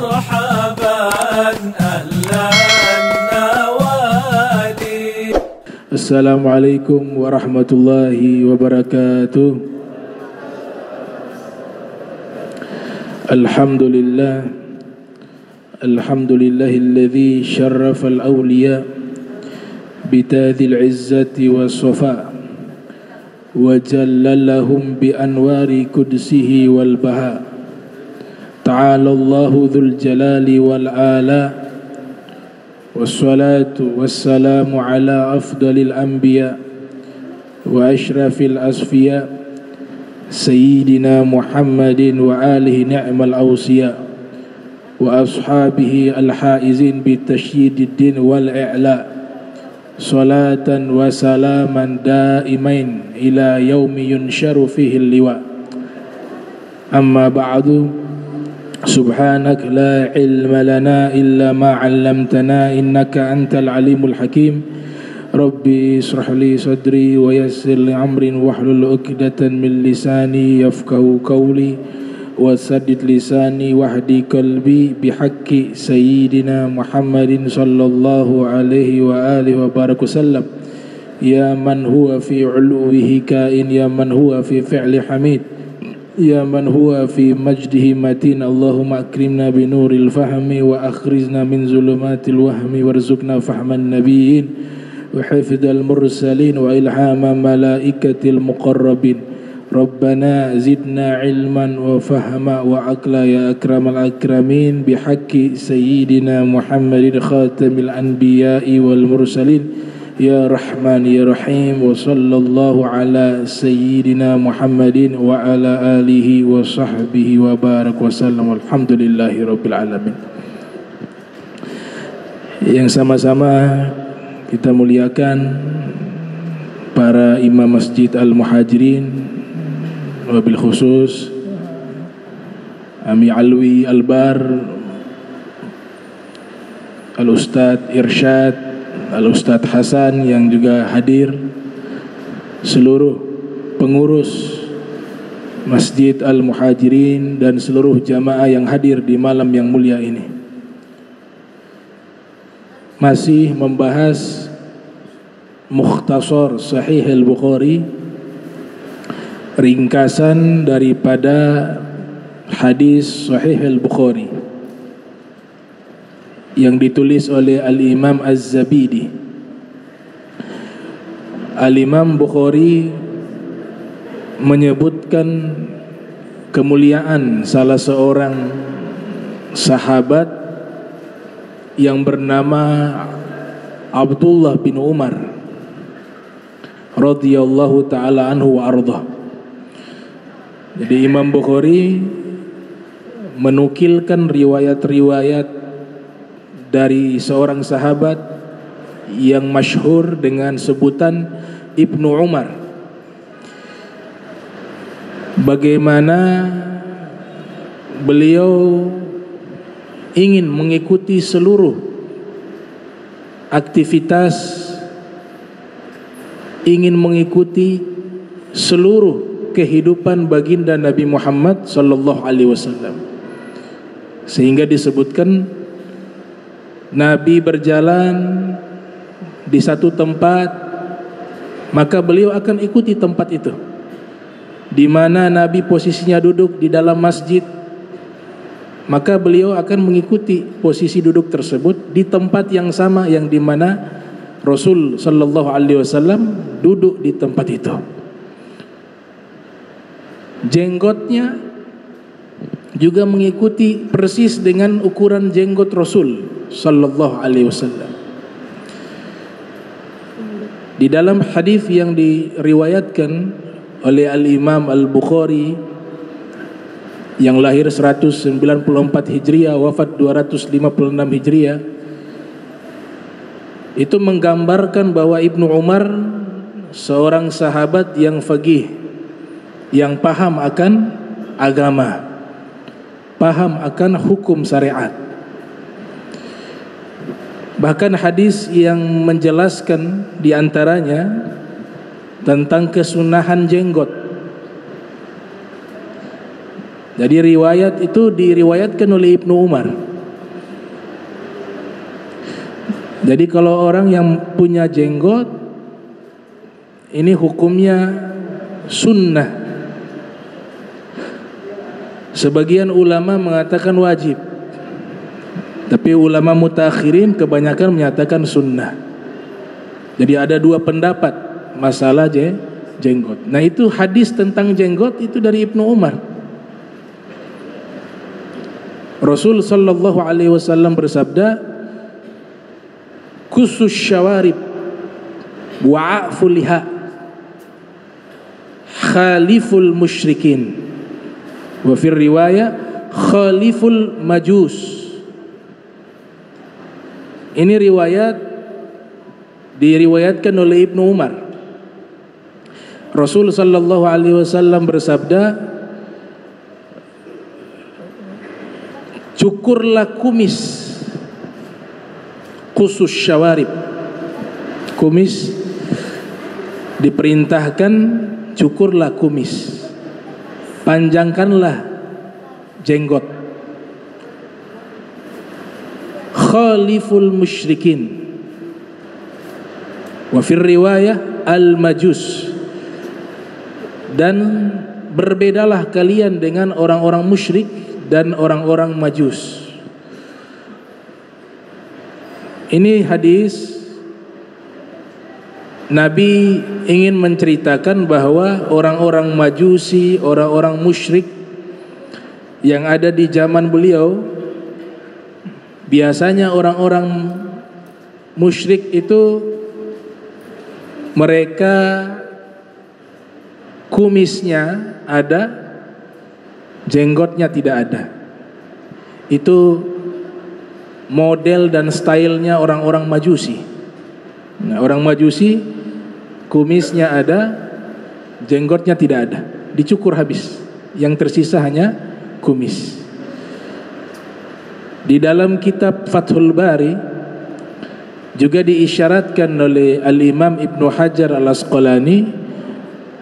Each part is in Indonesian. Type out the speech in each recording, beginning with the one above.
مرحبا أهلا النوادي. السلام عليكم ورحمة الله وبركاته. الحمد لله الذي شرف الأولياء بتاج العزة والصفاء وجللهم بأنوار قدسه والبهاء. تعالى الله ذو الجلال والآلاء، والصلاة والسلام على أفضل الأنبياء وأشرف الأصفياء سيدنا محمد وآله نعم الأوصياء وأصحابه الحائزين بتشييد الدين والإعلاء، صلاة وسلاما دائمين إلى يوم ينشر فيه اللواء. أما بعد، سبحانك لا علم لنا إلا ما علمتنا إنك أنت العليم الحكيم. ربي اشرح لي صدري ويسر لي أمري واحلل عقدة من لساني يفقهوا قولي وسدد لساني واهدي قلبي بحق سيدنا محمد صلى الله عليه وآله وبارك وسلم. يا من هو في علوه كائن، يا من هو في فعل حميد، يا من هو في مجده متين. اللهم أكرمنا بنور الفهم وأخرجنا من ظلمات الوهم وارزقنا فهم النبيين وحفظ المرسلين وإلهام ملائكة المقربين. ربنا زدنا علما وفهما وعقلا يا أكرم الأكرمين بحق سيدنا محمد خاتم الأنبياء والمرسلين يا رحمن يا رحيم. وصلى الله على سيدنا محمد وعلى آله وصحبه وبارك وسلم. Alhamdulillahi Rabbil Alamin. Yang sama-sama kita muliakan para imam masjid Al-Muhajirin, wabil khusus Ami Alwi Albar, Al-Ustadz Irsyad, Al-Ustadz Hasan yang juga hadir, seluruh pengurus Masjid Al-Muhajirin dan seluruh jamaah yang hadir di malam yang mulia ini. Masih membahas Mukhtasar Sahih Al-Bukhari, ringkasan daripada hadis Sahih Al-Bukhari yang ditulis oleh Al-Imam Az-Zabidi. Al-Imam Bukhari menyebutkan kemuliaan salah seorang sahabat yang bernama Abdullah bin Umar radhiyallahu ta'ala anhu wa ardhah. Jadi Imam Bukhari menukilkan riwayat-riwayat dari seorang sahabat yang masyhur dengan sebutan Ibnu Umar. Bagaimana beliau ingin mengikuti seluruh aktivitas, ingin mengikuti seluruh kehidupan baginda Nabi Muhammad sallallahu alaihi wasallam, sehingga disebutkan Nabi berjalan di satu tempat, maka beliau akan ikuti tempat itu. Di mana Nabi posisinya duduk di dalam masjid, maka beliau akan mengikuti posisi duduk tersebut di tempat yang sama yang di mana Rasul sallallahu alaihi wasallam duduk di tempat itu. Jenggotnya juga mengikuti persis dengan ukuran jenggot Rasul sallallahu alaihi wasallam. Di dalam hadis yang diriwayatkan oleh Al-Imam Al-Bukhari yang lahir 194 Hijriah, wafat 256 Hijriah, itu menggambarkan bahwa Ibnu Umar seorang sahabat yang faqih, yang paham akan agama, paham akan hukum syariat. Bahkan hadis yang menjelaskan diantaranya tentang kesunahan jenggot. Jadi riwayat itu diriwayatkan oleh Ibnu Umar Jadi kalau orang yang punya jenggot, ini hukumnya sunnah. Sebagian ulama mengatakan wajib, tapi ulama mutakhirin kebanyakan menyatakan sunnah. Jadi ada dua pendapat masalah jenggot. Nah itu hadis tentang jenggot itu dari Ibnu Umar. Rasul sallallahu alaihi wasallam bersabda, "Kusus syawarib wa'aful liha khaliful musyrikin." Wa fi riwayah khaliful majus. Ini diriwayatkan oleh Ibnu Umar. Rasul sallallahu alaihi wasallam bersabda, cukurlah kumis, khusus syawarib. Kumis diperintahkan, cukurlah kumis, panjangkanlah jenggot. Khaliful musyrikin. Wa fir riwayah al majus. Dan berbedalah kalian dengan orang-orang musyrik dan orang-orang majus. Ini hadis Nabi ingin menceritakan bahwa orang-orang majusi, orang-orang musyrik yang ada di zaman beliau, biasanya orang-orang musyrik itu mereka kumisnya ada, jenggotnya tidak ada. Itu model dan stylenya orang-orang majusi. Nah, orang majusi kumisnya ada, jenggotnya tidak ada, dicukur habis. Yang tersisa hanya kumis. Di dalam kitab Fathul Bari juga diisyaratkan oleh Al-Imam Ibnu Hajar Al-Asqalani,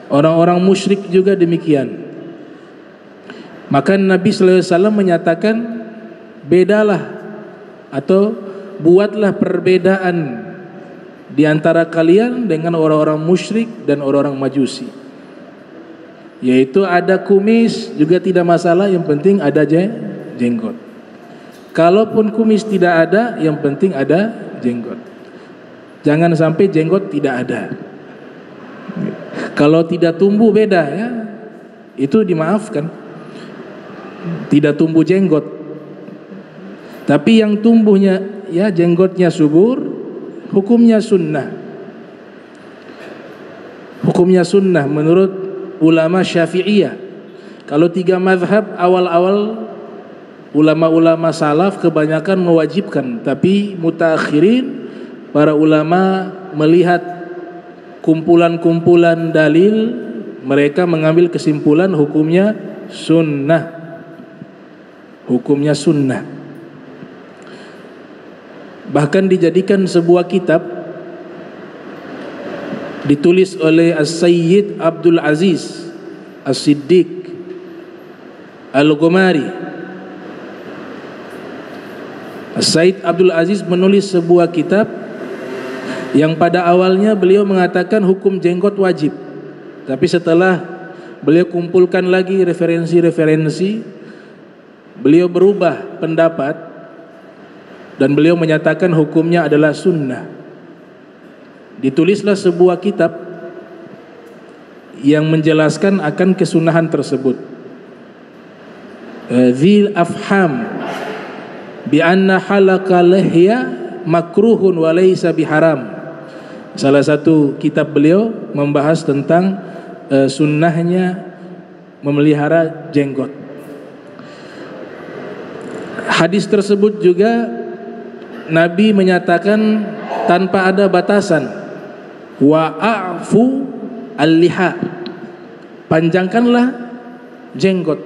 orang-orang musyrik juga demikian. Maka Nabi sallallahu alaihi wasallam menyatakan, bedalah atau buatlah perbedaan di antara kalian dengan orang-orang musyrik dan orang-orang majusi. Yaitu ada kumis juga tidak masalah, yang penting ada jenggot. Kalaupun kumis tidak ada, yang penting ada jenggot. Jangan sampai jenggot tidak ada. Kalau tidak tumbuh beda ya, itu dimaafkan. Tidak tumbuh jenggot. Tapi yang tumbuhnya ya jenggotnya subur, hukumnya sunnah. Hukumnya sunnah menurut ulama Syafi'iyah. Kalau tiga mazhab awal-awal ulama-ulama salaf kebanyakan mewajibkan, tapi mutaakhirin para ulama melihat kumpulan-kumpulan dalil, mereka mengambil kesimpulan hukumnya sunnah. Hukumnya sunnah. Bahkan dijadikan sebuah kitab ditulis oleh As-Sayyid Abdul Aziz As-Siddiq Al-Ghumari. As-Sayyid Abdul Aziz menulis sebuah kitab yang pada awalnya beliau mengatakan hukum jenggot wajib, tapi setelah beliau kumpulkan lagi referensi-referensi, beliau berubah pendapat dan beliau menyatakan hukumnya adalah sunnah. Ditulislah sebuah kitab yang menjelaskan akan kesunahan tersebut. Dzil Afham bi anna halaka lihya makruhun wa laysa biharam. Salah satu kitab beliau membahas tentang sunnahnya memelihara jenggot. Hadis tersebut juga Nabi menyatakan tanpa ada batasan, wa'afu al-liha, panjangkanlah jenggot.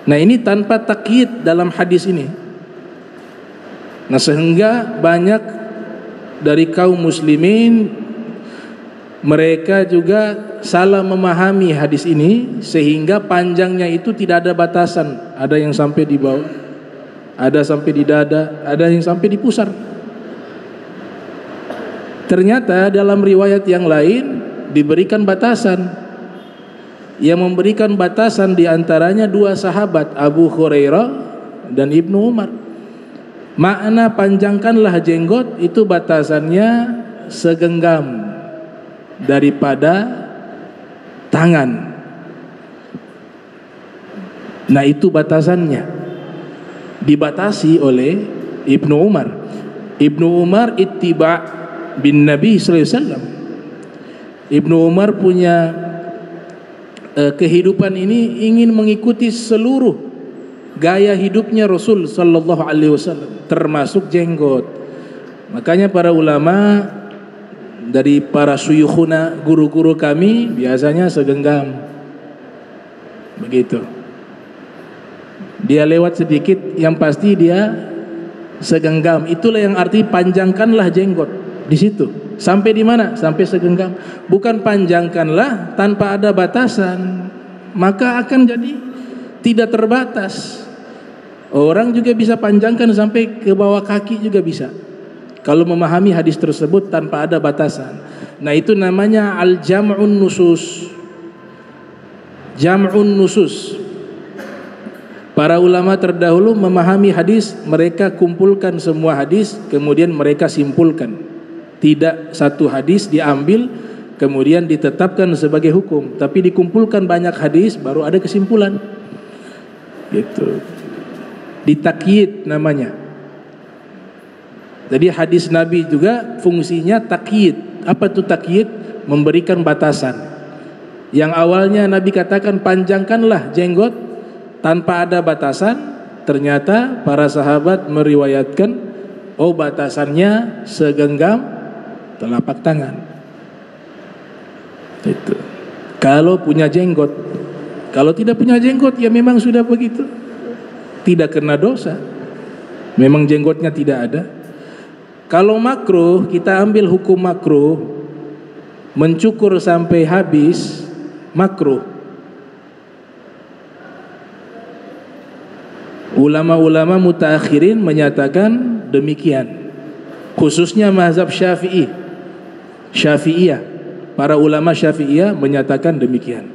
Nah ini tanpa takyid dalam hadis ini. Nah sehingga banyak dari kaum muslimin mereka juga salah memahami hadis ini, sehingga panjangnya itu tidak ada batasan. Ada yang sampai di bawah, ada sampai di dada, ada yang sampai di pusar. Ternyata dalam riwayat yang lain diberikan batasan. Yang memberikan batasan diantaranya dua sahabat, Abu Hurairah dan Ibnu Umar. Makna panjangkanlah jenggot itu batasannya segenggam daripada tangan. Nah itu batasannya, dibatasi oleh Ibnu Umar. Ibnu Umar ittiba' bin Nabi sallallahu alaihi wasallam. Ibnu Umar punya kehidupan ini ingin mengikuti seluruh gaya hidupnya Rasul sallallahu alaihi wasallam, termasuk jenggot. Makanya para ulama dari para syuyukhuna, guru-guru kami biasanya segenggam. Begitu. Dia lewat sedikit, yang pasti dia segenggam. Itulah yang arti panjangkanlah jenggot. Di situ. Sampai di mana? Sampai segenggam. Bukan panjangkanlah tanpa ada batasan. Maka akan jadi tidak terbatas. Orang juga bisa panjangkan sampai ke bawah kaki juga bisa. Kalau memahami hadis tersebut tanpa ada batasan. Nah itu namanya al-jam'un nusus. Jam'un nusus. Para ulama terdahulu memahami hadis, mereka kumpulkan semua hadis, kemudian mereka simpulkan. Tidak satu hadis diambil kemudian ditetapkan sebagai hukum, tapi dikumpulkan banyak hadis baru ada kesimpulan. Gitu. Ditakyid namanya. Jadi hadis Nabi juga fungsinya takyid. Apa itu takyid? Memberikan batasan. Yang awalnya Nabi katakan panjangkanlah jenggot tanpa ada batasan, ternyata para sahabat meriwayatkan oh batasannya segenggam telapak tangan. Itu. Kalau punya jenggot. Kalau tidak punya jenggot ya memang sudah begitu. Tidak kena dosa. Memang jenggotnya tidak ada. Kalau makruh, kita ambil hukum makruh, mencukur sampai habis makruh. Ulama-ulama mutaakhirin menyatakan demikian. Khususnya mazhab Syafi'iyah. Para ulama Syafi'iyah menyatakan demikian.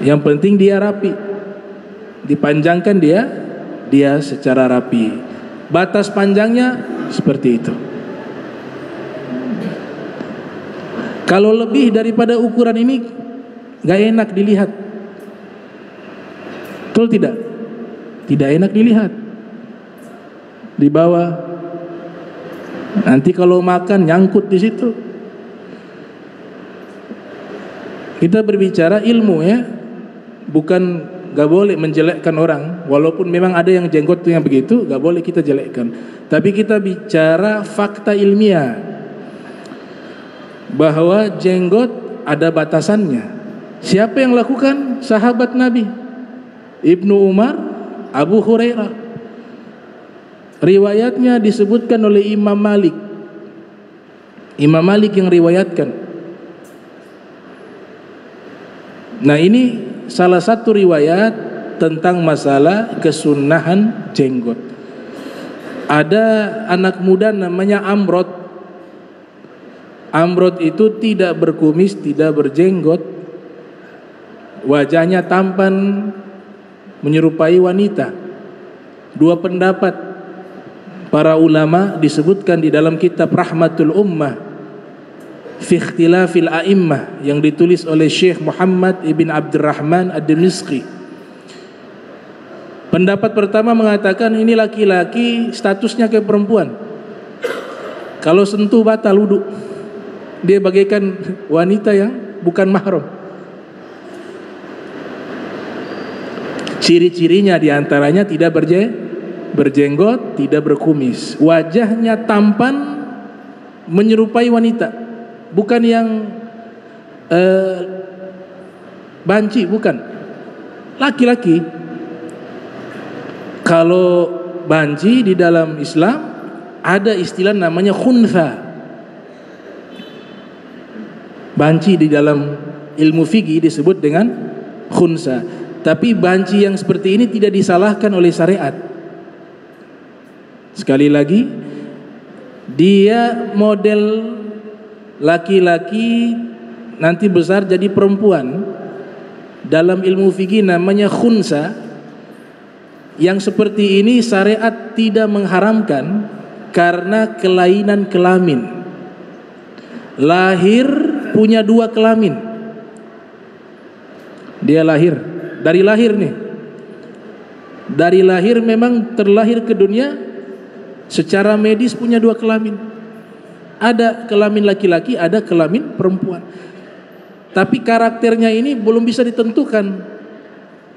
Yang penting dia rapi. Dipanjangkan dia secara rapi. Batas panjangnya seperti itu. Kalau lebih daripada ukuran ini gak enak dilihat. Betul tidak? Tidak enak dilihat. Di bawah. Nanti kalau makan nyangkut di situ. Kita berbicara ilmu ya. Bukan gak boleh menjelekkan orang. Walaupun memang ada yang jenggot yang begitu, gak boleh kita jelekkan. Tapi kita bicara fakta ilmiah, bahwa jenggot ada batasannya. Siapa yang lakukan? Sahabat Nabi, Ibnu Umar, Abu Hurairah. Riwayatnya disebutkan oleh Imam Malik. Imam Malik yang riwayatkan. Nah ini salah satu riwayat tentang masalah kesunahan jenggot. Ada anak muda namanya Amrod. Amrod itu tidak berkumis, tidak berjenggot. Wajahnya tampan, menyerupai wanita. Dua pendapat para ulama disebutkan di dalam kitab Rahmatul Ummah fi ikhtilafil a'immah yang ditulis oleh Syekh Muhammad ibn Abdurrahman ad-Dimishqi. Pendapat pertama mengatakan ini laki-laki statusnya kayak perempuan. Kalau sentuh batal wudu. Dia bagaikan wanita yang bukan mahram. Ciri-cirinya diantaranya tidak berjenggot, tidak berkumis. Wajahnya tampan, menyerupai wanita. Bukan yang banci, bukan. Laki-laki. Kalau banci di dalam Islam ada istilah namanya khuntha. Banci di dalam ilmu fikih disebut dengan khunsa. Tapi banci yang seperti ini tidak disalahkan oleh syariat. Sekali lagi, Dia model laki-laki nanti besar jadi perempuan. Dalam ilmu fikih namanya khunsa. Yang seperti ini syariat tidak mengharamkan karena kelainan kelamin. Lahir punya 2 kelamin. Dia lahir, dari lahir nih. Dari lahir memang terlahir ke dunia secara medis punya 2 kelamin. Ada kelamin laki-laki, ada kelamin perempuan. Tapi karakternya ini belum bisa ditentukan.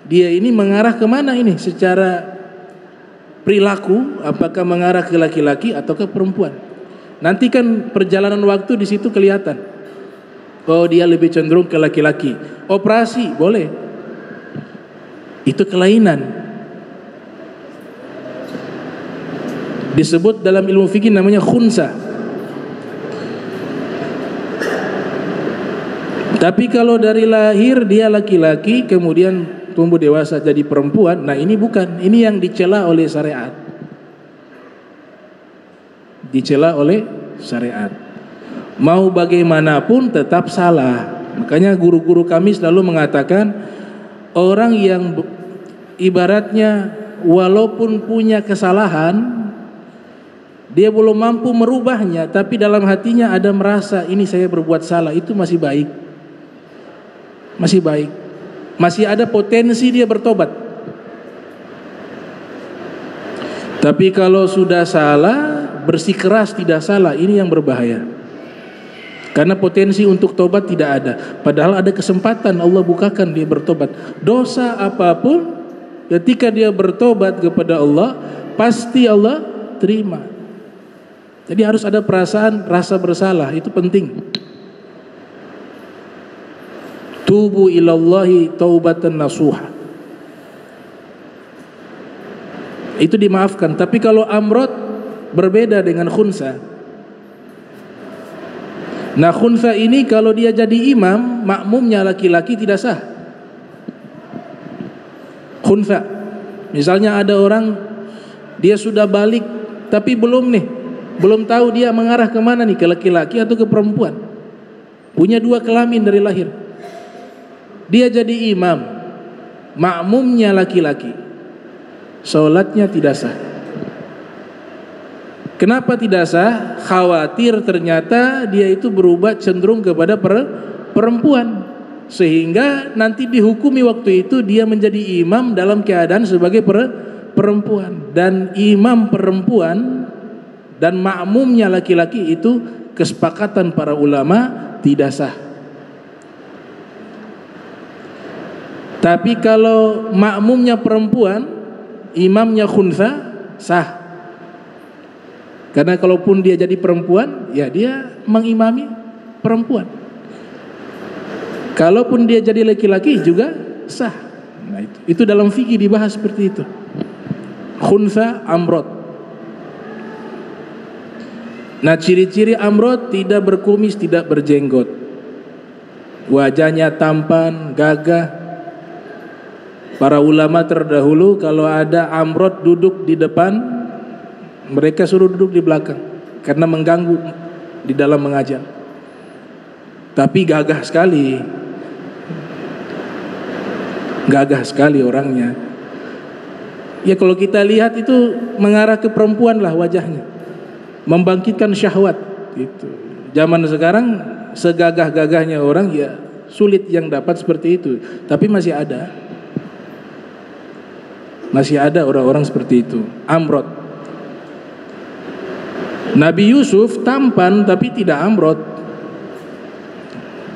Dia ini mengarah kemana ini secara perilaku, apakah mengarah ke laki-laki atau ke perempuan. Nanti kan perjalanan waktu di situ kelihatan. Oh, dia lebih cenderung ke laki-laki. Operasi boleh. Itu kelainan. Disebut dalam ilmu fikih namanya khunsa. Tapi kalau dari lahir dia laki-laki kemudian tumbuh dewasa jadi perempuan, nah ini bukan, ini yang dicela oleh syariat. Dicela oleh syariat. Mau bagaimanapun tetap salah. Makanya guru-guru kami selalu mengatakan orang yang ibaratnya walaupun punya kesalahan, dia belum mampu merubahnya, tapi dalam hatinya ada merasa ini saya berbuat salah, itu masih baik. Masih baik. Masih ada potensi dia bertobat. Tapi kalau sudah salah, bersikeras tidak salah, ini yang berbahaya. Karena potensi untuk tobat tidak ada. Padahal ada kesempatan Allah bukakan dia bertobat. Dosa apapun, ketika dia bertobat kepada Allah, pasti Allah terima. Jadi harus ada perasaan rasa bersalah, itu penting. Tubu ilallahi taubatan nasuha. Itu dimaafkan. Tapi kalau amrod berbeda dengan khunsa. Nah, khunsa ini kalau dia jadi imam, makmumnya laki-laki tidak sah. Khunsa. Misalnya ada orang dia sudah balik tapi belum tahu dia mengarah kemana nih, ke laki-laki atau ke perempuan. Punya 2 kelamin dari lahir. Dia jadi imam, makmumnya laki-laki, sholatnya tidak sah. Kenapa tidak sah? Khawatir ternyata dia itu berubah cenderung kepada perempuan, sehingga nanti dihukumi waktu itu dia menjadi imam dalam keadaan sebagai perempuan. Dan imam perempuan dan makmumnya laki-laki itu kesepakatan para ulama tidak sah. Tapi kalau makmumnya perempuan, imamnya khunsa, sah. Karena kalaupun dia jadi perempuan, ya dia mengimami perempuan. Kalaupun dia jadi laki-laki juga sah. Nah, itu dalam fikih dibahas seperti itu. Khunsa, amrod. Nah, ciri-ciri amrod tidak berkumis, tidak berjenggot. Wajahnya tampan, gagah. Para ulama terdahulu kalau ada amrod duduk di depan, mereka suruh duduk di belakang karena mengganggu di dalam mengajar. Tapi gagah sekali. Gagah sekali orangnya. Ya kalau kita lihat itu mengarah ke perempuan lah wajahnya. Membangkitkan syahwat gitu. Zaman sekarang segagah-gagahnya orang ya sulit yang dapat seperti itu, tapi masih ada. Masih ada orang-orang seperti itu. Amrod. Nabi Yusuf tampan tapi tidak amrod.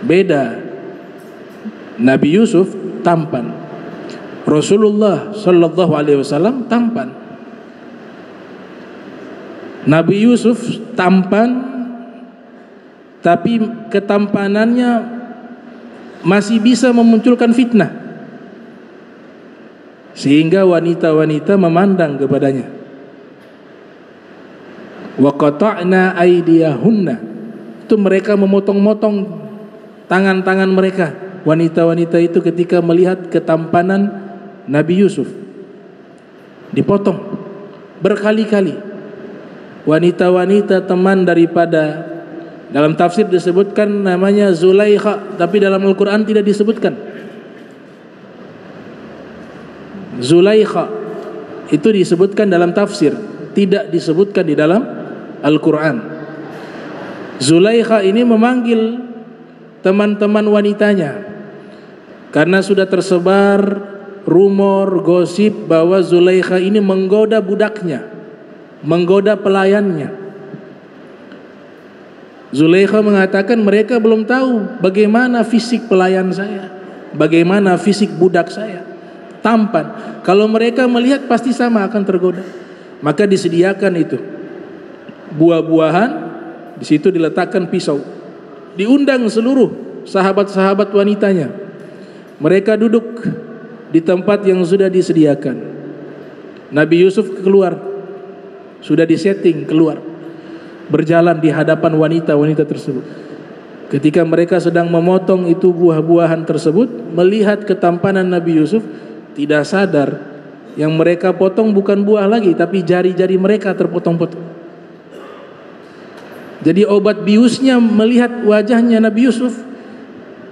Beda. Nabi Yusuf tampan. Rasulullah sallallahu alaihi wasallam tampan. Nabi Yusuf tampan tapi ketampanannya masih bisa memunculkan fitnah. Sehingga wanita-wanita memandang kepadanya. Wa qata'na aydiyahunna. Itu mereka memotong-motong tangan-tangan mereka. Wanita-wanita itu ketika melihat ketampanan Nabi Yusuf. Dipotong berkali-kali. wanita-wanita teman daripada, dalam tafsir disebutkan namanya Zulaikha, tapi dalam Al-Quran tidak disebutkan. Zulaikha itu disebutkan dalam tafsir, tidak disebutkan di dalam Al-Quran. Zulaikha ini memanggil teman-teman wanitanya karena sudah tersebar rumor, gosip bahwa Zulaikha ini menggoda budaknya, menggoda pelayannya. Zulaikha mengatakan mereka belum tahu bagaimana fisik pelayan saya, bagaimana fisik budak saya, tampan. Kalau mereka melihat pasti sama akan tergoda. Maka disediakan itu buah-buahan, di situ diletakkan pisau. Diundang seluruh sahabat-sahabat wanitanya. Mereka duduk di tempat yang sudah disediakan. Nabi Yusuf keluar, sudah disetting keluar, berjalan di hadapan wanita-wanita tersebut. Ketika mereka sedang memotong itu buah-buahan tersebut, melihat ketampanan Nabi Yusuf, tidak sadar yang mereka potong bukan buah lagi, tapi jari-jari mereka terpotong-potong. Jadi obat biusnya melihat wajahnya Nabi Yusuf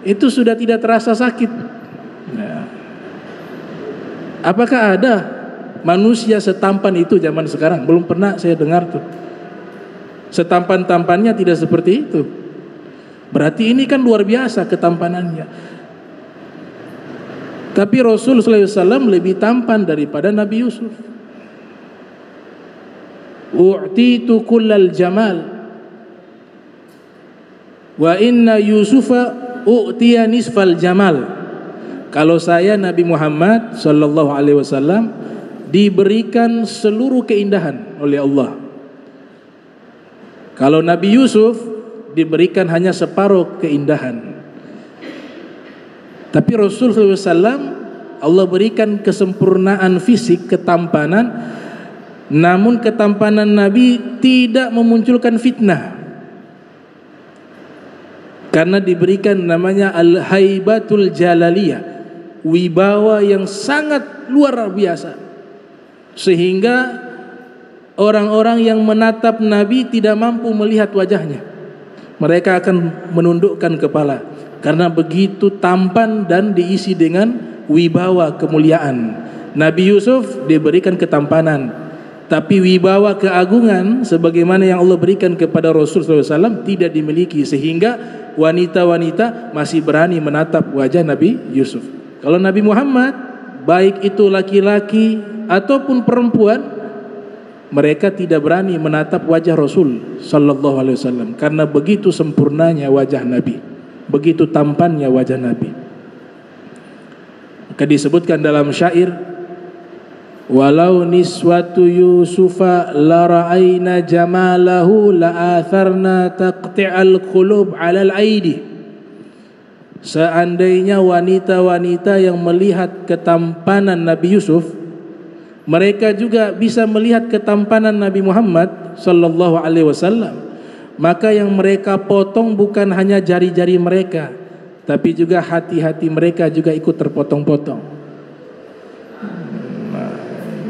itu sudah tidak terasa sakit. Nah, apakah ada manusia setampan itu zaman sekarang? Belum pernah saya dengar tuh. Setampan-tampannya tidak seperti itu. Berarti ini kan luar biasa ketampanannya. Tapi Rasul SAW lebih tampan daripada Nabi Yusuf. U'titu kullal jamal wa inna Yusufa u'tiya nisfal jamal. Kalau saya Nabi Muhammad SAW diberikan seluruh keindahan oleh Allah. Kalau Nabi Yusuf diberikan hanya separuh keindahan. Tapi Rasulullah SAW Allah berikan kesempurnaan fisik, ketampanan, namun ketampanan Nabi tidak memunculkan fitnah, karena diberikan namanya al-haibatul jalaliyah, wibawa yang sangat luar biasa, sehingga orang-orang yang menatap Nabi tidak mampu melihat wajahnya. Mereka akan menundukkan kepala karena begitu tampan dan diisi dengan wibawa kemuliaan. Nabi Yusuf diberikan ketampanan, tapi wibawa keagungan sebagaimana yang Allah berikan kepada Rasul SAW tidak dimiliki, sehingga wanita-wanita masih berani menatap wajah Nabi Yusuf. Kalau Nabi Muhammad, baik itu laki-laki ataupun perempuan, mereka tidak berani menatap wajah Rasul sallallahu alaihi wasallam karena begitu sempurnanya wajah Nabi, begitu tampannya wajah Nabi. Maka disebutkan dalam syair, walau niswatu Yusufa la ra'ayna jamalahu la atharna taqti'al qulub 'alal aidi. Seandainya wanita-wanita yang melihat ketampanan Nabi Yusuf, mereka juga bisa melihat ketampanan Nabi Muhammad sallallahu alaihi wasallam, maka yang mereka potong bukan hanya jari-jari mereka, tapi juga hati-hati mereka juga ikut terpotong-potong.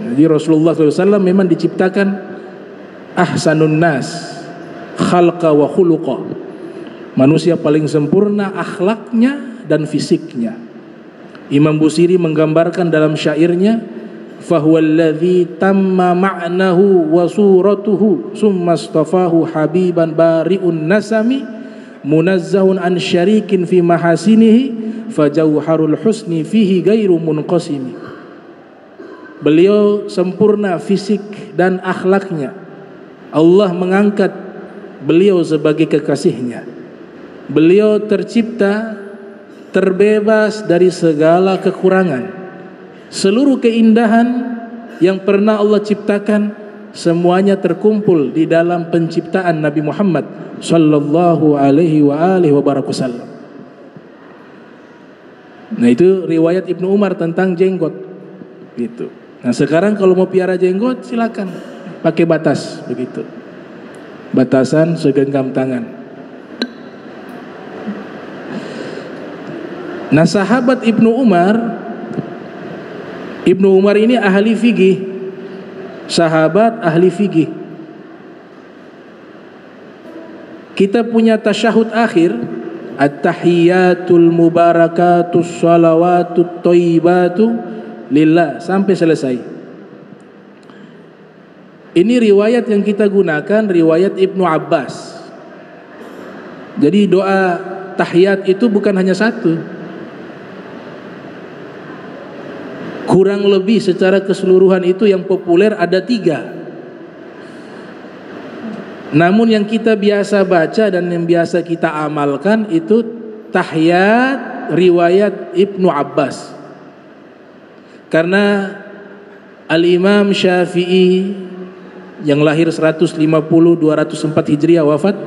Jadi Rasulullah SAW memang diciptakan ahsanun nas khalqa wa khuluqa, manusia paling sempurna akhlaknya dan fisiknya. Imam Busiri menggambarkan dalam syairnya, fahuwallazi tamma ma'nahu wa suratuhu summa astafahu habiban bari'un nasami munazzahun an syarikin fi mahasinihi fajauharul husni fihi gairu munqasimi. Beliau sempurna fisik dan akhlaknya. Allah mengangkat beliau sebagai kekasihnya. Beliau tercipta terbebas dari segala kekurangan. Seluruh keindahan yang pernah Allah ciptakan semuanya terkumpul di dalam penciptaan Nabi Muhammad sallallahu alaihi wasallam. Nah, itu riwayat Ibnu Umar tentang jenggot gitu. Nah, sekarang kalau mau piara jenggot silakan pakai batas begitu. Batasan segenggam tangan. Nah, sahabat Ibnu Umar ini ahli fikih, sahabat ahli fikih. kita punya tasyahud akhir, at-tahiyatul mubarakatus salawatut thayyibatu lillah, sampai selesai. Ini riwayat yang kita gunakan, riwayat Ibnu Abbas. Jadi doa tahiyat itu bukan hanya satu, kurang lebih secara keseluruhan itu yang populer ada 3. Namun yang kita biasa baca dan yang biasa kita amalkan itu tahiyat riwayat Ibnu Abbas. Karena Al-Imam Syafi'i yang lahir 150-204 Hijriah wafat,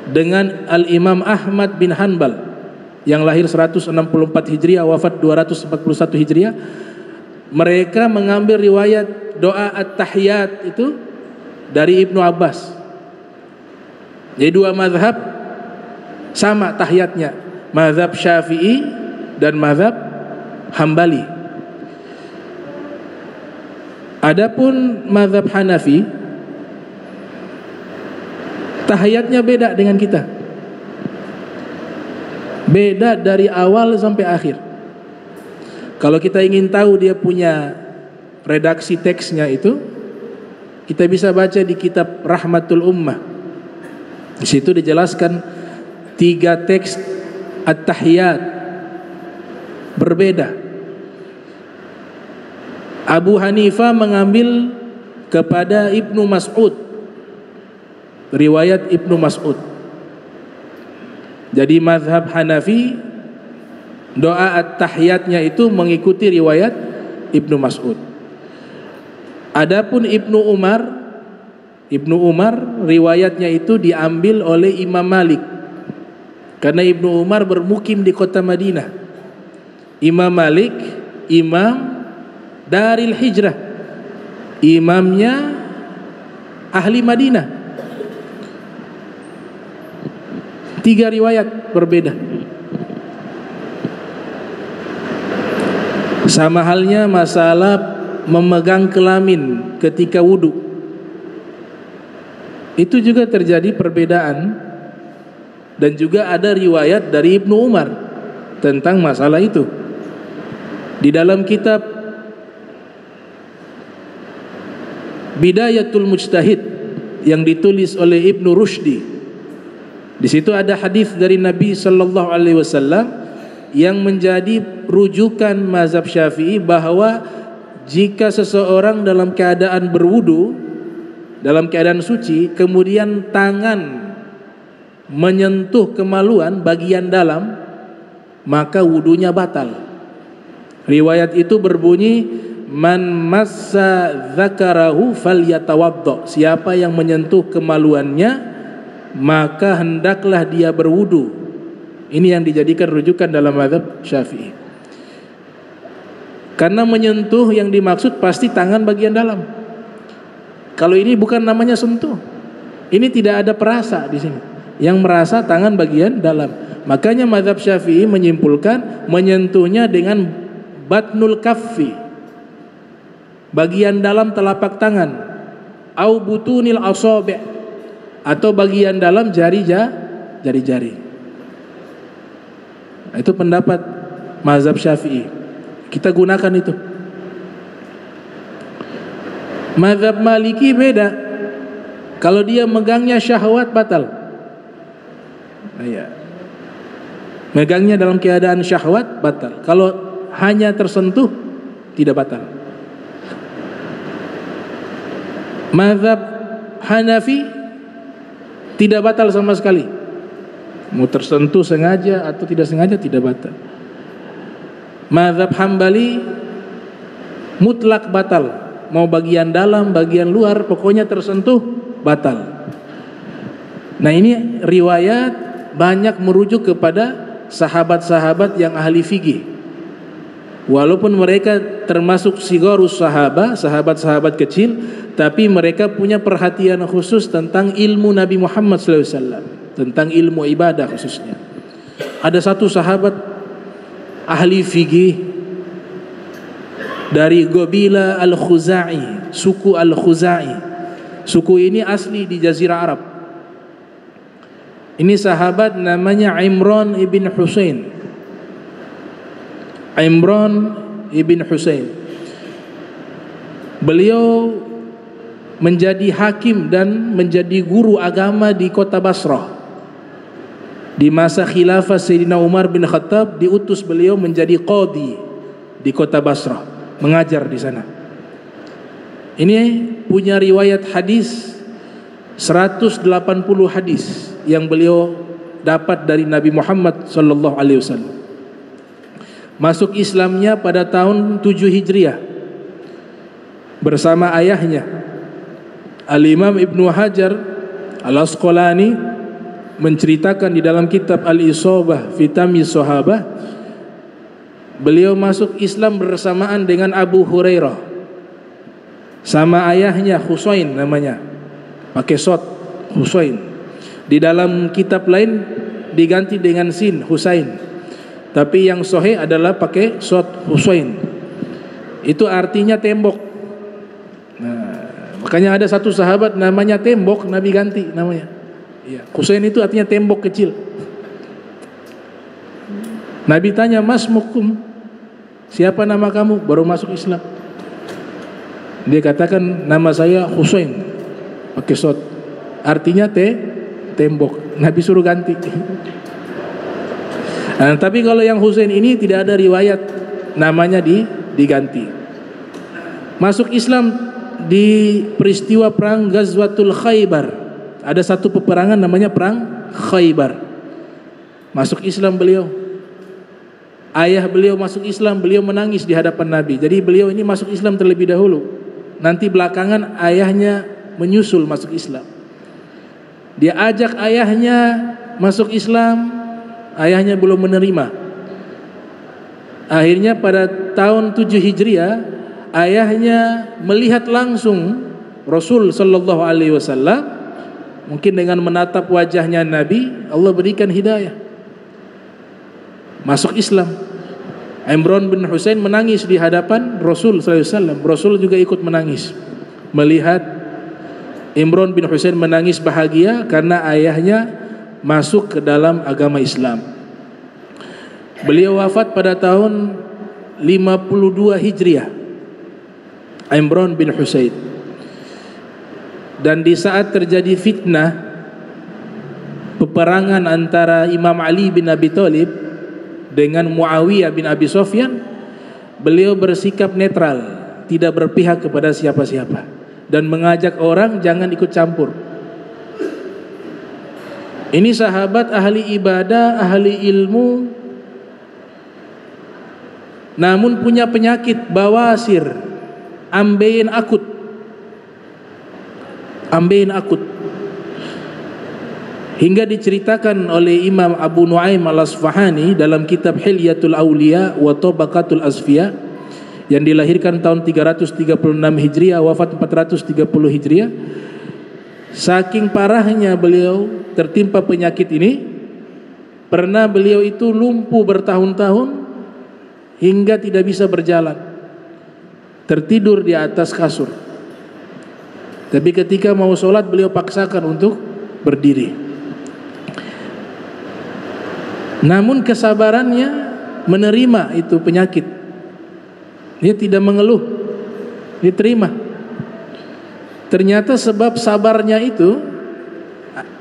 dengan Al-Imam Ahmad bin Hanbal yang lahir 164 Hijriah wafat 241 Hijriah, mereka mengambil riwayat doa at-tahiyat itu dari Ibnu Abbas. Jadi 2 mazhab sama tahiyatnya, mazhab Syafi'i dan mazhab Hambali. Adapun mazhab Hanafi, tahiyatnya beda dengan kita, beda dari awal sampai akhir. Kalau kita ingin tahu dia punya redaksi teksnya itu, kita bisa baca di kitab Rahmatul Ummah. Di situ dijelaskan 3 teks at-tahiyat berbeda. Abu Hanifah mengambil kepada Ibnu Mas'ud, riwayat Ibnu Mas'ud. Jadi mazhab Hanafi doa at-tahiyatnya itu mengikuti riwayat Ibnu Mas'ud. Adapun Ibnu Umar riwayatnya itu diambil oleh Imam Malik, karena Ibnu Umar bermukim di kota Madinah. Imam Malik imam Daril Hijrah, imamnya ahli Madinah. 3 riwayat berbeda. Sama halnya masalah memegang kelamin ketika wudu, itu juga terjadi perbedaan, dan juga ada riwayat dari Ibnu Umar tentang masalah itu. Di dalam kitab Bidayatul Mujtahid yang ditulis oleh Ibnu Rushdi, di situ ada hadis dari Nabi sallallahu alaihi wasallam yang menjadi rujukan mazhab Syafi'i, bahwa jika seseorang dalam keadaan berwudu, dalam keadaan suci, kemudian tangan menyentuh kemaluan bagian dalam, maka wudunya batal. Riwayat itu berbunyi, man massa dzakarahu falyatawaddo, siapa yang menyentuh kemaluannya maka hendaklah dia berwudu. Ini yang dijadikan rujukan dalam mazhab Syafi'i. Karena menyentuh yang dimaksud pasti tangan bagian dalam. Kalau ini bukan namanya sentuh, ini tidak ada perasa di sini. Yang merasa tangan bagian dalam. Makanya mazhab Syafi'i menyimpulkan menyentuhnya dengan batnul kaffi, bagian dalam telapak tangan, au butunil asabi', atau bagian dalam jari-jari. Itu pendapat mazhab Syafi'i. Kita gunakan itu. Mazhab Maliki beda. Kalau dia megangnya syahwat batal. Iya. Megangnya dalam keadaan syahwat batal. Kalau hanya tersentuh tidak batal. Mazhab Hanafi tidak batal sama sekali. Mau tersentuh sengaja atau tidak sengaja tidak batal. Mazhab Hambali mutlak batal, mau bagian dalam, bagian luar, pokoknya tersentuh batal. Nah, ini riwayat banyak merujuk kepada sahabat-sahabat yang ahli fikih. Walaupun mereka termasuk sigharus sahabah, sahabat-sahabat kecil, tapi mereka punya perhatian khusus tentang ilmu Nabi Muhammad SAW, tentang ilmu ibadah khususnya. Ada satu sahabat ahli fikih dari Qabila Al-Khuzai, suku Al-Khuzai. Suku ini asli di Jazirah Arab. Ini sahabat namanya Imran ibn Husain. Imran ibn Husain. Beliau menjadi hakim dan menjadi guru agama di kota Basrah. Di masa khilafah Sayyidina Umar bin Khattab, diutus beliau menjadi qadhi di kota Basrah, mengajar di sana. Ini punya riwayat hadis 180 hadis yang beliau dapat dari Nabi Muhammad sallallahu alaihi wasallam. Masuk Islamnya pada tahun 7 Hijriah bersama ayahnya Al-Imam Ibnu Hajar Al-Asqalani menceritakan di dalam kitab Al-Isabah fi Tamyiz Sahabah, beliau masuk Islam bersamaan dengan Abu Hurairah sama ayahnya Husain namanya, pakai shad Husain. Di dalam kitab lain diganti dengan sin Husain, tapi yang sahih adalah pakai shad Husain. Itu artinya tembok. Nah, makanya ada satu sahabat namanya tembok, Nabi ganti namanya. Ya, Husain itu artinya tembok kecil. Nabi tanya, "Mas mukum, siapa nama kamu?" Baru masuk Islam. Dia katakan, "Nama saya Husain," pakai shad. Artinya tembok. Nabi suruh ganti. Nah, tapi kalau yang Husain ini tidak ada riwayat namanya diganti. Masuk Islam di peristiwa perang Ghazwatul Khaybar. Ada satu peperangan namanya perang Khaybar. Masuk Islam beliau. Ayah beliau masuk Islam, beliau menangis di hadapan Nabi. Jadi beliau ini masuk Islam terlebih dahulu. Nanti belakangan ayahnya menyusul masuk Islam. Dia ajak ayahnya masuk Islam, ayahnya belum menerima. Akhirnya pada tahun 7 Hijriah, ayahnya melihat langsung Rasul sallallahu alaihi wasallam. Mungkin dengan menatap wajahnya Nabi, Allah berikan hidayah, masuk Islam. Imran bin Husain menangis di hadapan Rasul sallallahu alaihi wasallam. Rasul juga ikut menangis melihat Imran bin Husain menangis bahagia karena ayahnya masuk ke dalam agama Islam. Beliau wafat pada tahun 52 Hijriah, Imran bin Husain. Dan di saat terjadi fitnah peperangan antara Imam Ali bin Abi Thalib dengan Muawiyah bin Abi Sufyan, beliau bersikap netral, tidak berpihak kepada siapa-siapa, dan mengajak orang jangan ikut campur. Ini sahabat ahli ibadah, ahli ilmu, namun punya penyakit bawasir, ambeien akut. Ambeien akut, hingga diceritakan oleh Imam Abu Nuaim Al-Asfahani dalam kitab Hilyatul Auliya wa Tabaqatul Asfiya, yang dilahirkan tahun 336 Hijriah, wafat 430 Hijriah. Saking parahnya beliau tertimpa penyakit ini, pernah beliau itu lumpuh bertahun-tahun hingga tidak bisa berjalan, tertidur di atas kasur. Tapi ketika mau sholat beliau paksakan untuk berdiri. Namun kesabarannya menerima itu penyakit. Dia tidak mengeluh, dia terima. Ternyata sebab sabarnya itu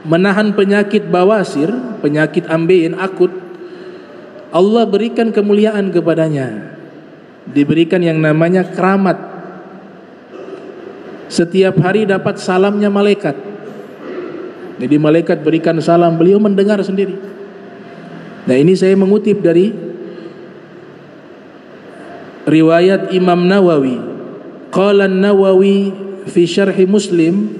menahan penyakit bawasir, penyakit ambeien akut, Allah berikan kemuliaan kepadanya. Diberikan yang namanya keramat. Setiap hari dapat salamnya malaikat. Jadi malaikat berikan salam, beliau mendengar sendiri. Nah, ini saya mengutip dari riwayat Imam Nawawi. Qala An-Nawawi fi Syarh Muslim.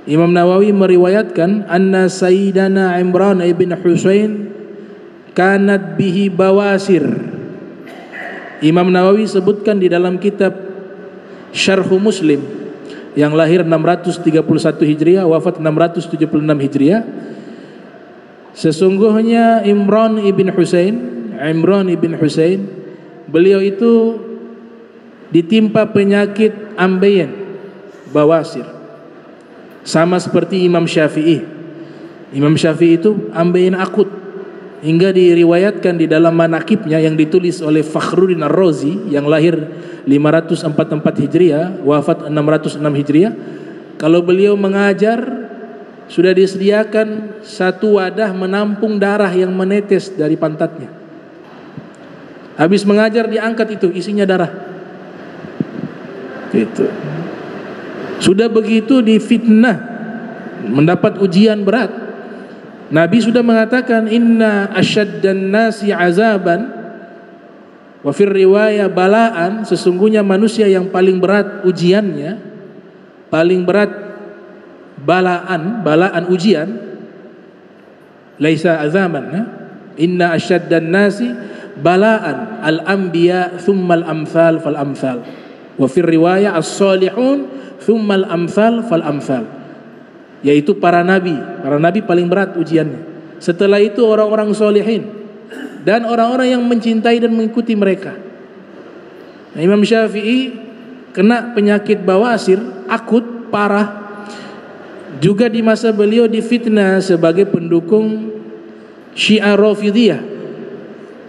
Imam Nawawi meriwayatkan anna Sayyidana Imran ibn Husain kanat bihi bawasir. Imam Nawawi sebutkan di dalam kitab Syarh Muslim yang lahir 631 Hijriah, wafat 676 Hijriah. Sesungguhnya Imran ibn Husain, beliau itu ditimpa penyakit ambeien, bawasir, sama seperti Imam Syafi'i. Imam Syafi'i itu ambeien akut, hingga diriwayatkan di dalam manaqibnya yang ditulis oleh Fakhruddin Ar-Razi yang lahir 544 Hijriah, wafat 606 Hijriah. Kalau beliau mengajar, sudah disediakan satu wadah menampung darah yang menetes dari pantatnya. Habis mengajar diangkat itu, isinya darah. Gitu. Sudah begitu difitnah, mendapat ujian berat. Nabi sudah mengatakan, inna asyaddan nasi azaban wa fir riwayah balaan, sesungguhnya manusia yang paling berat ujiannya, paling berat balaan ujian, laisa azaman, inna asyaddan nasi balaan al-anbiya thumma al-amthal fal amthal wa fir riwayah as-salihun thumma al-amthal fal amthal, yaitu para nabi paling berat ujiannya. Setelah itu orang-orang solihin dan orang-orang yang mencintai dan mengikuti mereka. Nah, Imam Syafi'i kena penyakit bawasir akut parah. Juga di masa beliau difitnah sebagai pendukung Syiah Rafidhiyah,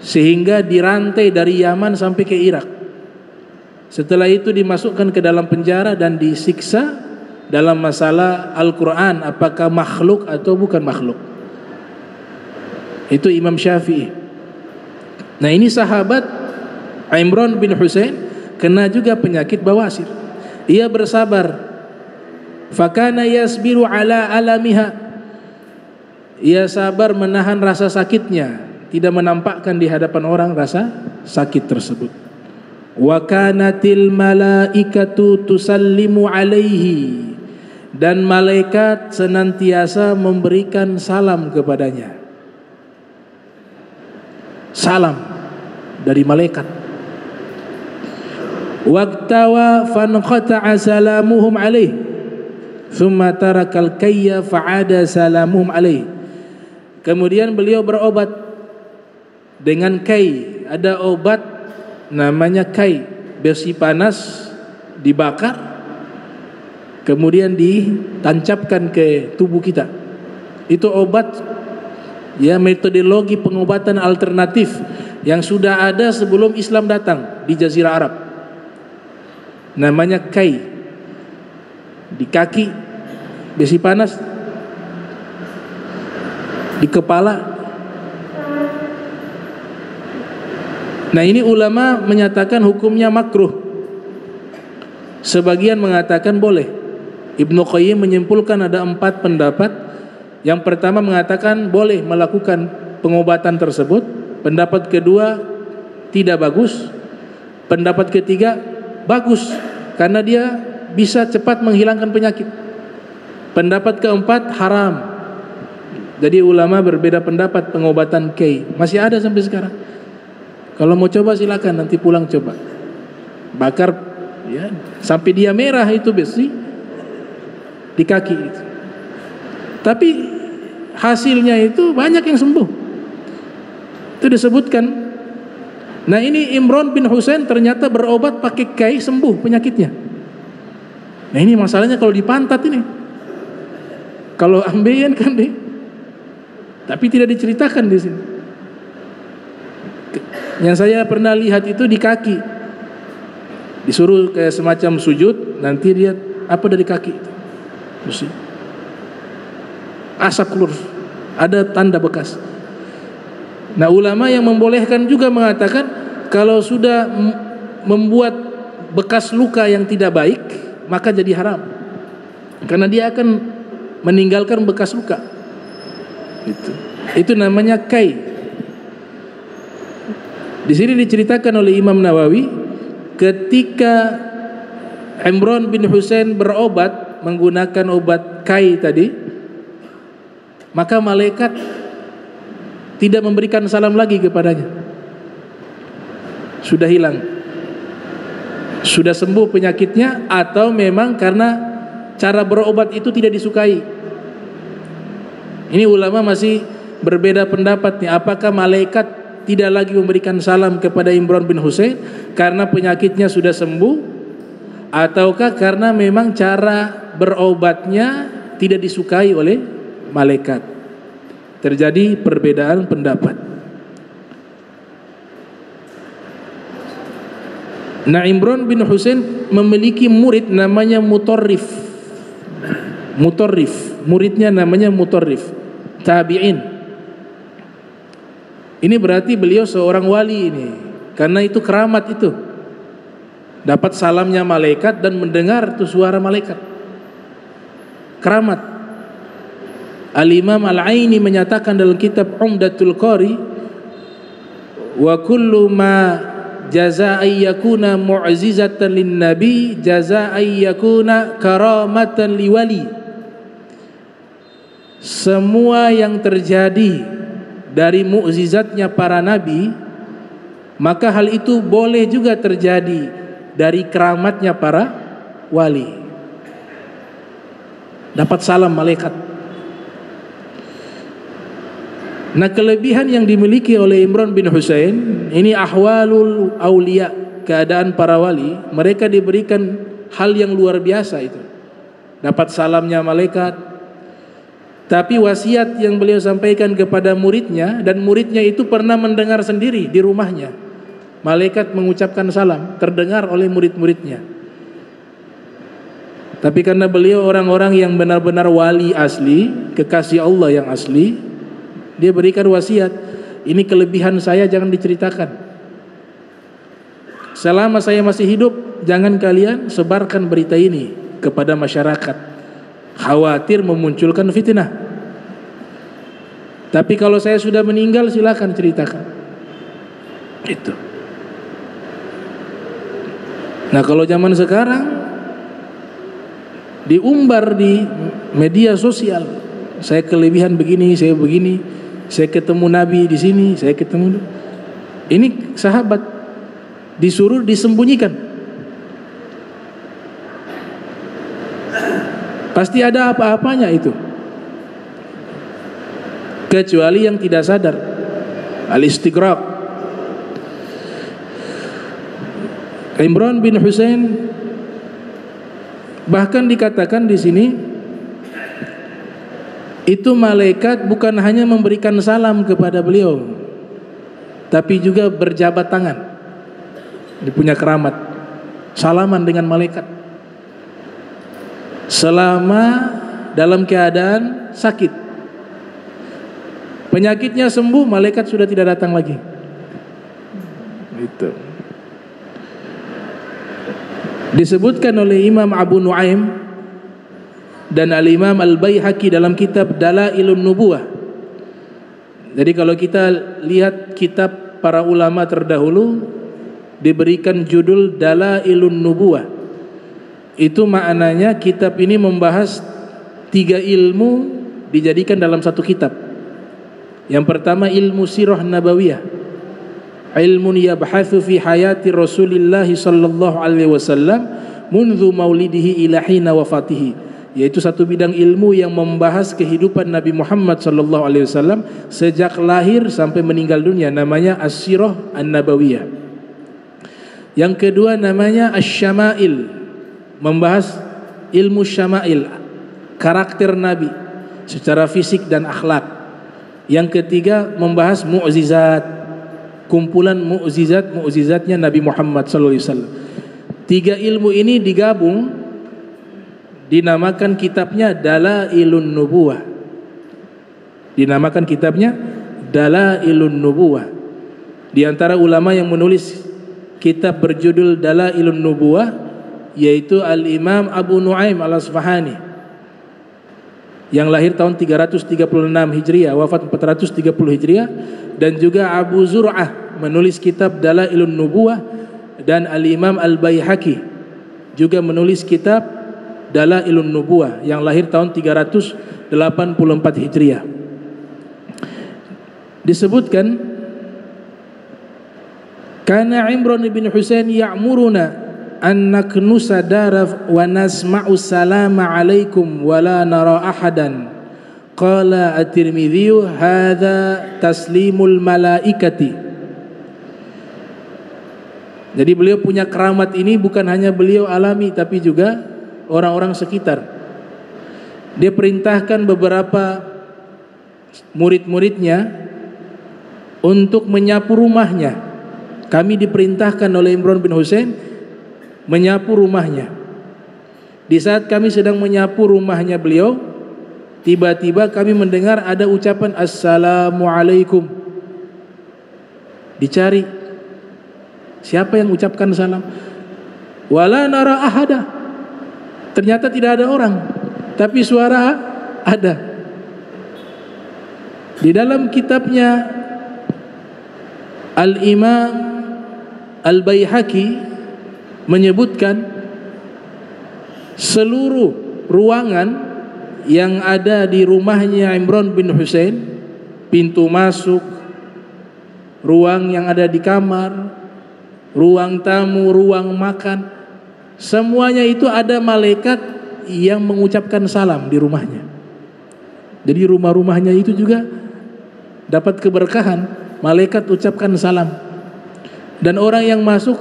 sehingga dirantai dari Yaman sampai ke Irak. Setelah itu dimasukkan ke dalam penjara dan disiksa dalam masalah Al-Quran, apakah makhluk atau bukan makhluk. Itu Imam Syafi'i. Nah, ini sahabat Imran bin Husain kena juga penyakit bawasir. Ia bersabar. Fakana yasbiru ala alamiha. Ia sabar menahan rasa sakitnya, tidak menampakkan di hadapan orang rasa sakit tersebut. Wa kanatil malaikatu tusallimu alaihi, dan malaikat senantiasa memberikan salam kepadanya. Salam dari malaikat. Waqtawa fanqata'a salamuhum alaihi thumma tarakal kayya fa'ada salamuhum alaihi. Kemudian beliau berobat dengan kai. Ada obat namanya kai, besi panas dibakar, kemudian ditancapkan ke tubuh kita. Itu obat, ya, metodologi pengobatan alternatif yang sudah ada sebelum Islam datang di Jazirah Arab. Namanya kai. Di kaki besi panas, di kepala. Nah, ini ulama menyatakan hukumnya makruh. Sebagian mengatakan boleh. Ibnu Qayyim menyimpulkan ada 4 pendapat. Yang pertama mengatakan boleh melakukan pengobatan tersebut. Pendapat kedua tidak bagus. Pendapat ketiga bagus karena dia bisa cepat menghilangkan penyakit. Pendapat keempat haram. Jadi ulama berbeda pendapat pengobatan kai. Masih ada sampai sekarang. Kalau mau coba silakan, nanti pulang coba. Bakar, ya, sampai dia merah itu besi di kaki itu. Tapi hasilnya itu banyak yang sembuh. Itu disebutkan. Nah, ini Imran bin Husain ternyata berobat pakai kai, sembuh penyakitnya. Nah, ini masalahnya kalau di pantat ini. Kalau ambeien kan deh. Tapi tidak diceritakan di sini. Yang saya pernah lihat itu di kaki. Disuruh kayak semacam sujud, nanti dia apa dari kaki itu. Terus asap keluar, ada tanda bekas. Nah, ulama yang membolehkan juga mengatakan kalau sudah membuat bekas luka yang tidak baik, maka jadi haram, karena dia akan meninggalkan bekas luka. Itu namanya kai. Di sini diceritakan oleh Imam Nawawi, ketika Imran bin Husain berobat menggunakan obat kai tadi, maka malaikat tidak memberikan salam lagi kepadanya. Sudah hilang, sudah sembuh penyakitnya, atau memang karena cara berobat itu tidak disukai. Ini ulama masih berbeda pendapat nih, apakah malaikat tidak lagi memberikan salam kepada Imran bin Husain karena penyakitnya sudah sembuh, ataukah karena memang cara berobatnya tidak disukai oleh malaikat. terjadi perbedaan pendapat. Nah, Imran bin Husain memiliki murid namanya Mutarrif. Muridnya namanya Mutarrif, tabi'in. Ini berarti beliau seorang wali ini, karena itu keramat itu. Dapat salamnya malaikat dan mendengar tuh suara malaikat. Keramat. Al-Imam Al-Aini menyatakan dalam kitab Umdatul Qari, wa kullu ma jaza ayyakuna mu'jizatan lin nabi jaza ayyakuna karamatan liwali. Semua yang terjadi dari mukjizatnya para nabi, maka hal itu boleh juga terjadi dari keramatnya para wali. Dapat salam malaikat. Nah, kelebihan yang dimiliki oleh Imran bin Husain ini ahwalul aulia, keadaan para wali, mereka diberikan hal yang luar biasa itu. Dapat salamnya malaikat. Tapi wasiat yang beliau sampaikan kepada muridnya, dan muridnya itu pernah mendengar sendiri di rumahnya. Malaikat mengucapkan salam, terdengar oleh murid-muridnya. Tapi karena beliau orang-orang yang benar-benar wali asli, kekasih Allah yang asli, dia berikan wasiat, ini kelebihan saya jangan diceritakan. Selama saya masih hidup, jangan kalian sebarkan berita ini kepada masyarakat. Khawatir memunculkan fitnah. Tapi kalau saya sudah meninggal, silakan ceritakan. Itu. Nah, kalau zaman sekarang diumbar di media sosial, saya kelebihan begini, saya begini, saya ketemu Nabi di sini, saya ketemu. Ini sahabat disuruh disembunyikan. Pasti ada apa-apanya itu, kecuali yang tidak sadar. Al-istighraq. Imran bin Husain bahkan dikatakan di sini itu malaikat bukan hanya memberikan salam kepada beliau, tapi juga berjabat tangan. Dia punya keramat, salaman dengan malaikat selama dalam keadaan sakit. Penyakitnya sembuh, malaikat sudah tidak datang lagi. Itu disebutkan oleh Imam Abu Nuaim dan Al-Imam Al-Baihaqi dalam kitab Dalailun Nubuwah. Jadi kalau kita lihat kitab para ulama terdahulu diberikan judul Dalailun Nubuwah, itu maknanya kitab ini membahas 3 ilmu dijadikan dalam satu kitab. Yang pertama ilmu sirah nabawiyah, ilmun yabhathu fi hayati Rasulillah sallallahu alaihi wasallam mundu maulidihi ila hina wafatihi, yaitu satu bidang ilmu yang membahas kehidupan Nabi Muhammad sallallahu alaihi wasallam sejak lahir sampai meninggal dunia, namanya as-sirah an-nabawiyah. Yang kedua namanya asy-syama'il, membahas ilmu syama'il, karakter Nabi secara fisik dan akhlak. Yang ketiga membahas mu'jizat, kumpulan mu'jizatnya Nabi Muhammad SAW. 3 ilmu ini digabung, dinamakan kitabnya Dalailun Nubuwah. Dinamakan kitabnya Dalailun Nubuwah. Di antara ulama yang menulis kitab berjudul Dalailun Nubuwah yaitu Al-Imam Abu Nuaim Al-Asfahani yang lahir tahun 336 Hijriah, wafat 430 Hijriah, dan juga Abu Zur'ah menulis kitab Dalailun Nubuwah, dan Al-Imam Al-Baihaqi juga menulis kitab Dalailun Nubuwah yang lahir tahun 384 Hijriah. Disebutkan kana Imran bin Husain ya'muruna an naknusa daraf wa nasma'u salama alaikum wa la nara ahadan. Qala at-Tirmidzi hadza taslimul malaikati. Jadi beliau punya keramat ini bukan hanya beliau alami, tapi juga orang-orang sekitar. Dia perintahkan beberapa murid-muridnya untuk menyapu rumahnya. Kami diperintahkan oleh Imran bin Husain menyapu rumahnya. Di saat kami sedang menyapu rumahnya beliau, tiba-tiba kami mendengar ada ucapan Assalamualaikum. Dicari siapa yang ucapkan salam. Wala nara ahada. Ternyata tidak ada orang, tapi suara ada. Di dalam kitabnya Al-Imam Al-Baihaqi menyebutkan seluruh ruangan yang ada di rumahnya Imran bin Husain, pintu masuk, ruang yang ada di kamar, ruang tamu, ruang makan, semuanya itu ada malaikat yang mengucapkan salam di rumahnya. Jadi rumah-rumahnya itu juga dapat keberkahan, malaikat ucapkan salam. Dan orang yang masuk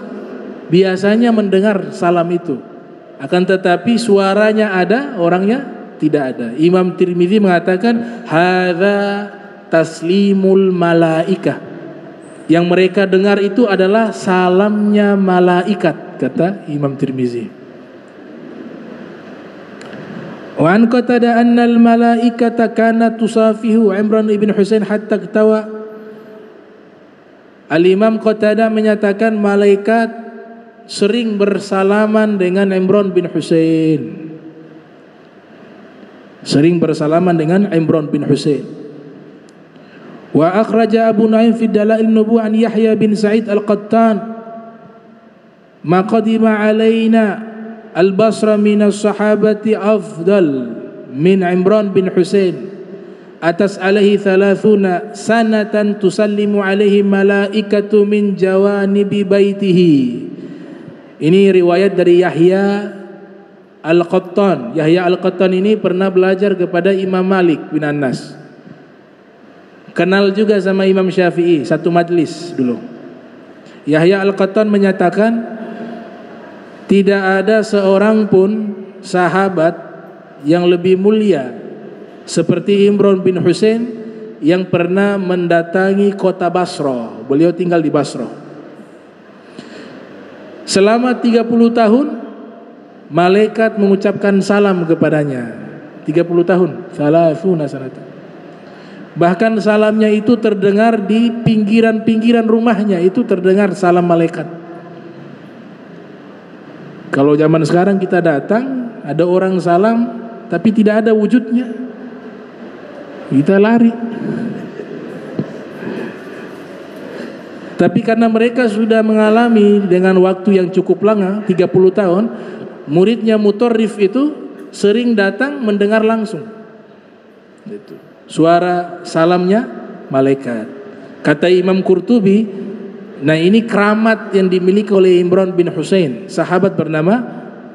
biasanya mendengar salam itu. Akan tetapi suaranya ada, orangnya tidak ada. Imam Tirmidzi mengatakan hadza taslimul malaikah. Yang mereka dengar itu adalah salamnya malaikat, kata Imam Tirmidzi. Wa an qatada anna al malaikata kanat tusafihu Imran ibn Husain hatta ktawa. Al-Imam Qatadah menyatakan malaikat sering bersalaman dengan Imran bin Husain. Sering bersalaman dengan Imran bin Husain. Wa akhraja Abu Nu'aim fi Dalail Nubuwah an Yahya bin Sa'id Al-Qattan ma qadima alaina al-Basra min as-sahabati afdal min Imran bin Husain atas alaihi 30 sanatan tusallimu alaihi malaikatu min jawanibi baitihi. Ini riwayat dari Yahya Al-Qattan. Yahya Al-Qattan ini pernah belajar kepada Imam Malik bin Anas. Kenal juga sama Imam Syafi'i, satu majlis dulu. Yahya Al-Qattan menyatakan tidak ada seorang pun sahabat yang lebih mulia seperti Imran bin Husain yang pernah mendatangi kota Basra. Beliau tinggal di Basra. Selama 30 tahun malaikat mengucapkan salam kepadanya. 30 tahun, salafuna sanatan. Bahkan salamnya itu terdengar di pinggiran-pinggiran rumahnya, itu terdengar salam malaikat. Kalau zaman sekarang kita datang, ada orang salam tapi tidak ada wujudnya, kita lari. Tapi karena mereka sudah mengalami dengan waktu yang cukup lama, 30 tahun, muridnya Mutarrif itu sering datang mendengar langsung itu suara salamnya malaikat. Kata Imam Qurtubi, nah ini keramat yang dimiliki oleh Imran bin Husain, sahabat bernama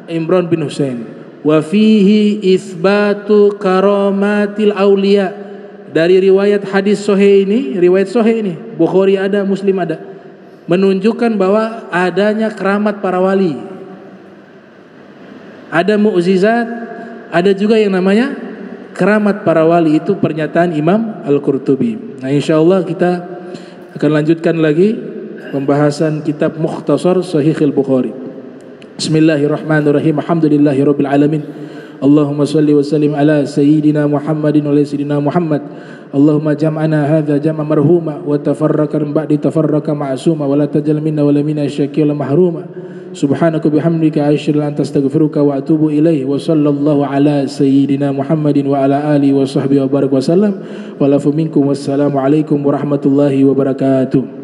Imran bin Husain. Wa fihi itsbatu karamatil auliya. Dari riwayat hadis sahih ini, riwayat sahih ini, Bukhari ada, Muslim ada, menunjukkan bahwa adanya keramat para wali. Ada mukjizat, ada juga yang namanya keramat para wali. Itu pernyataan Imam Al-Qurtubi. Nah, insyaallah kita akan lanjutkan lagi pembahasan kitab Mukhtasar Sahih Al-Bukhari. Bismillahirrahmanirrahim. Alhamdulillahirabbil alamin. Allahumma salli wa sallim ala sayyidina Muhammadin wa ala sayyidina Muhammad. Allahumma jam'ana hadza jam'a marhuma wa tafarraqan ba'di tafarraqa ma'suma wa la tajal minna wa la minna syaqiyyan mahruma. Subhanaka bihamdika asyhadu an la ilaha illa anta astaghfiruka wa atubu ilaih. Wa sallallahu ala sayyidina Muhammadin wa ala alihi wa sahbihi wa baraka wa sallam. Wa lafu minkum wassalamu alaikum warahmatullahi wabarakatuh.